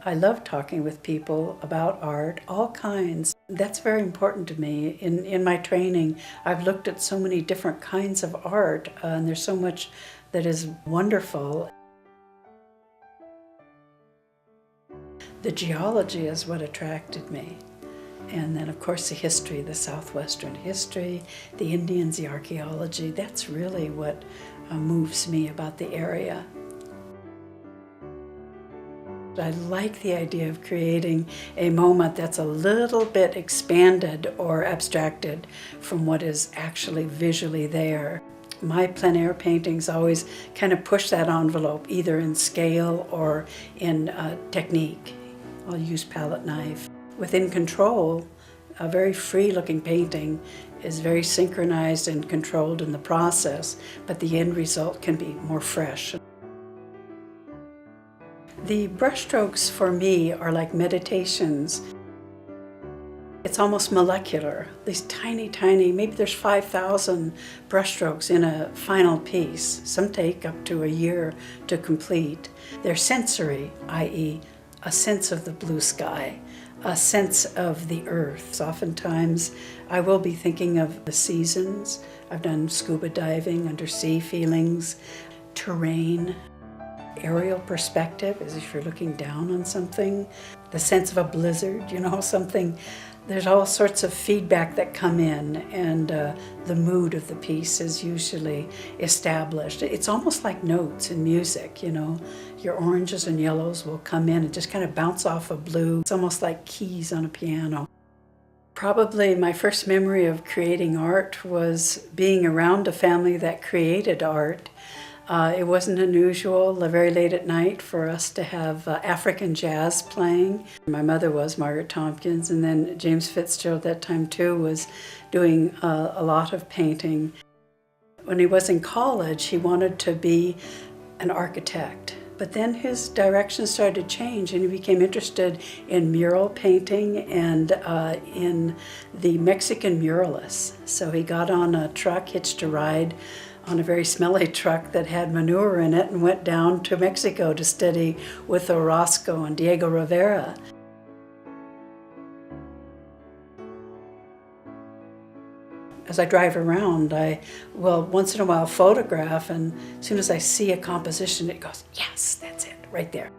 I love talking with people about art, all kinds. That's very important to me. In my training, I've looked at so many different kinds of art, and there's so much that is wonderful. The geology is what attracted me. And then, of course, the history, the Southwestern history, the Indians, the archaeology. That's really what moves me about the area. I like the idea of creating a moment that's a little bit expanded or abstracted from what is actually visually there. My plein air paintings always kind of push that envelope, either in scale or in technique. I'll use palette knife. Within control, a very free-looking painting is very synchronized and controlled in the process, but the end result can be more fresh. The brushstrokes for me are like meditations. It's almost molecular. These tiny, maybe there's 5,000 brushstrokes in a final piece. Some take up to a year to complete. They're sensory, i.e., a sense of the blue sky, a sense of the earth. So oftentimes I will be thinking of the seasons. I've done scuba diving, undersea feelings, terrain. Aerial perspective, as if you're looking down on something, the sense of a blizzard, something. There's all sorts of feedback that come in, and the mood of the piece is usually established. It's almost like notes in music, Your oranges and yellows will come in and just kind of bounce off of blue. It's almost like keys on a piano. Probably my first memory of creating art was being around a family that created art. It wasn't unusual very late at night for us to have African jazz playing. My mother was Margaret Tompkins, and then James Fitzgerald at that time too was doing a lot of painting. When he was in college, he wanted to be an architect. But then his direction started to change, and he became interested in mural painting and in the Mexican muralists. So he got on a truck, hitched a ride on a very smelly truck that had manure in it, and went down to Mexico to study with Orozco and Diego Rivera. As I drive around, I will once in a while photograph, and as soon as I see a composition, it goes, yes, that's it, right there.